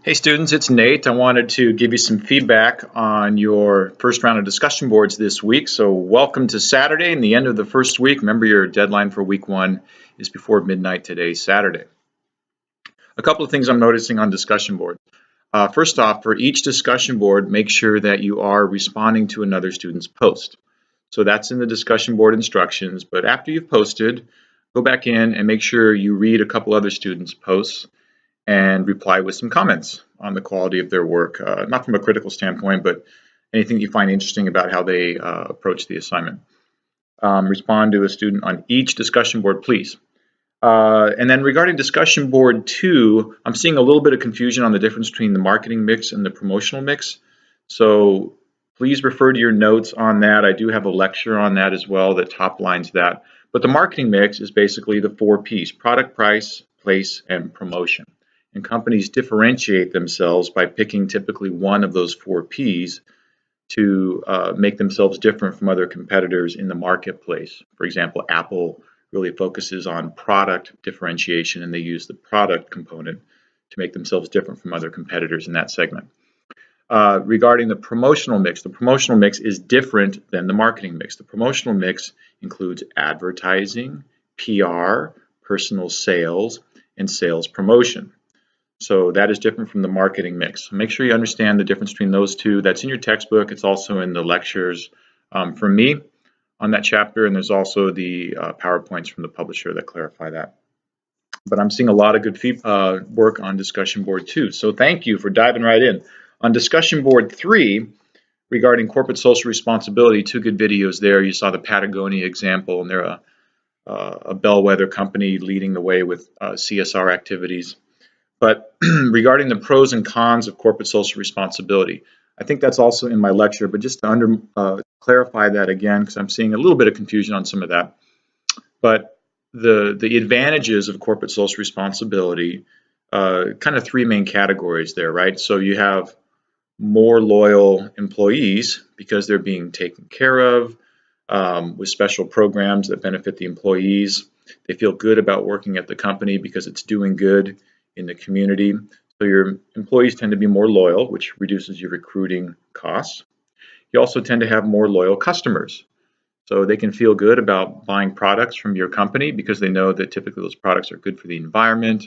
Hey students, it's Nate. I wanted to give you some feedback on your first round of discussion boards this week. So welcome to Saturday and the end of the first week. Remember, your deadline for week one is before midnight today, Saturday. A couple of things I'm noticing on discussion boards. First off, for each discussion board, make sure that you are responding to another student's post. So that's in the discussion board instructions, but after you've posted, go back in and make sure you read a couple other students' posts and reply with some comments on the quality of their work, not from a critical standpoint, but anything you find interesting about how they approach the assignment. Respond to a student on each discussion board, please. And then regarding discussion board 2, I'm seeing a little bit of confusion on the difference between the marketing mix and the promotional mix. So please refer to your notes on that. I do have a lecture on that as well that top lines that. But the marketing mix is basically the 4 P's: product, price, place, and promotion. And companies differentiate themselves by picking typically one of those 4 P's to make themselves different from other competitors in the marketplace. For example, Apple really focuses on product differentiation, and they use the product component to make themselves different from other competitors in that segment. Regarding the promotional mix is different than the marketing mix. The promotional mix includes advertising, PR, personal sales, and sales promotion. So that is different from the marketing mix. Make sure you understand the difference between those two. That's in your textbook. It's also in the lectures from me on that chapter, and there's also the PowerPoints from the publisher that clarify that. But I'm seeing a lot of good work on discussion board 2. So thank you for diving right in. On discussion board 3, regarding corporate social responsibility, 2 good videos there. You saw the Patagonia example, and they're a bellwether company leading the way with CSR activities. But regarding the pros and cons of corporate social responsibility, I think that's also in my lecture, but just to clarify that again, because I'm seeing a little bit of confusion on some of that. But the advantages of corporate social responsibility, kind of 3 main categories there, right? So you have more loyal employees because they're being taken care of with special programs that benefit the employees. They feel good about working at the company because it's doing good in the community. So your employees tend to be more loyal, which reduces your recruiting costs. You also tend to have more loyal customers. So they can feel good about buying products from your company because they know that typically those products are good for the environment,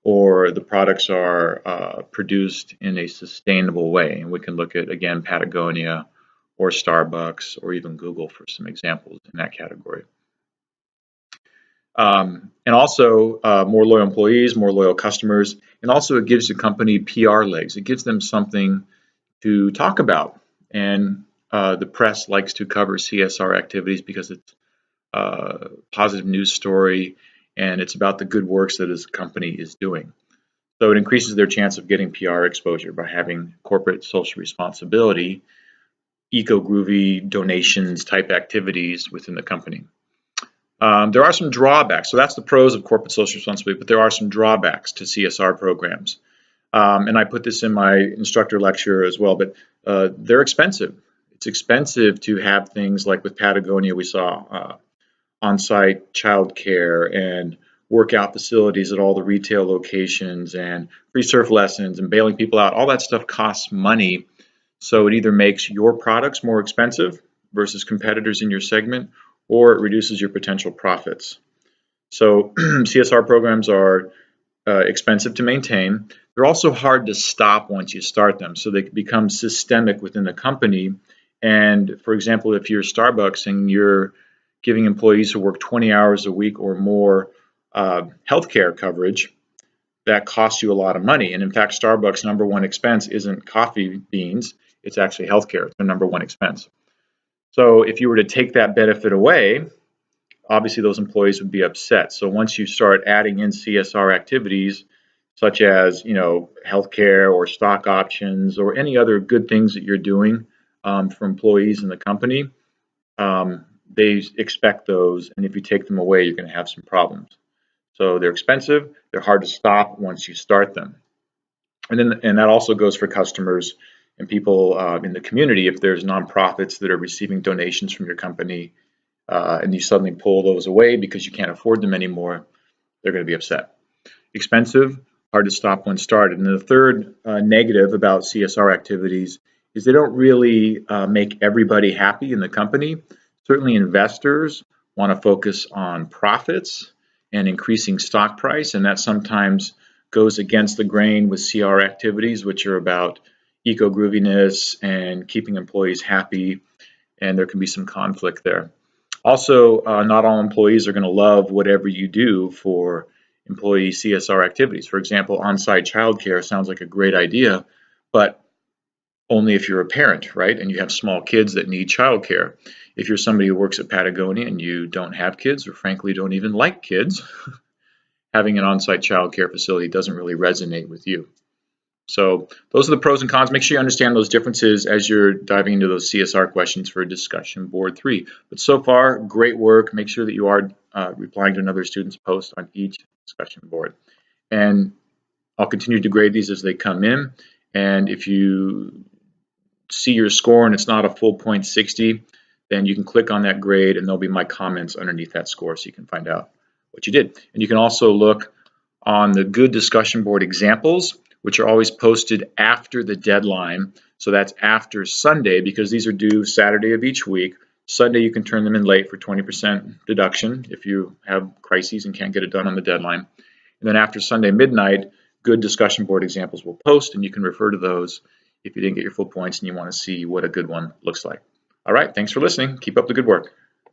or the products are produced in a sustainable way. And we can look at, again, Patagonia or Starbucks or even Google for some examples in that category. And also more loyal employees, more loyal customers, and also it gives the company PR legs. It gives them something to talk about. And the press likes to cover CSR activities because it's a positive news story and it's about the good works that this company is doing. So it increases their chance of getting PR exposure by having corporate social responsibility, eco-groovy donations type activities within the company. There are some drawbacks. So that's the pros of corporate social responsibility, but there are some drawbacks to CSR programs. And I put this in my instructor lecture as well, but they're expensive. It's expensive to have things like with Patagonia, we saw on-site childcare and workout facilities at all the retail locations and free surf lessons and bailing people out. All that stuff costs money. So it either makes your products more expensive versus competitors in your segment, or it reduces your potential profits. So CSR programs are expensive to maintain. They're also hard to stop once you start them. So they become systemic within the company. And for example, if you're Starbucks and you're giving employees who work 20 hours a week or more healthcare coverage, that costs you a lot of money. And in fact, Starbucks' #1 expense isn't coffee beans, it's actually healthcare. It's their #1 expense. So if you were to take that benefit away, obviously those employees would be upset. So once you start adding in CSR activities, such as healthcare or stock options or any other good things that you're doing for employees in the company, they expect those, and if you take them away, you're going to have some problems. So they're expensive, they're hard to stop once you start them. And that also goes for customers and people in the community. If there's nonprofits that are receiving donations from your company and you suddenly pull those away because you can't afford them anymore, they're going to be upset. Expensive, hard to stop once started. And the third negative about CSR activities is they don't really make everybody happy in the company. Certainly investors want to focus on profits and increasing stock price, and that sometimes goes against the grain with CR activities, which are about eco-grooviness and keeping employees happy, and there can be some conflict there. Also, not all employees are going to love whatever you do for employee CSR activities. For example, on-site childcare sounds like a great idea, but only if you're a parent, right? And you have small kids that need childcare. If you're somebody who works at Patagonia and you don't have kids, or frankly don't even like kids, having an on-site childcare facility doesn't really resonate with you. So those are the pros and cons. Make sure you understand those differences as you're diving into those CSR questions for discussion board 3. But so far, great work. Make sure that you are replying to another student's post on each discussion board. And I'll continue to grade these as they come in. And if you see your score and it's not a full .60, then you can click on that grade and there'll be my comments underneath that score so you can find out what you did. And you can also look on the good discussion board examples, which are always posted after the deadline. So that's after Sunday, because these are due Saturday of each week. Sunday, you can turn them in late for 20% deduction if you have crises and can't get it done on the deadline. And then after Sunday midnight, good discussion board examples will post, and you can refer to those if you didn't get your full points and you want to see what a good one looks like. All right, thanks for listening. Keep up the good work.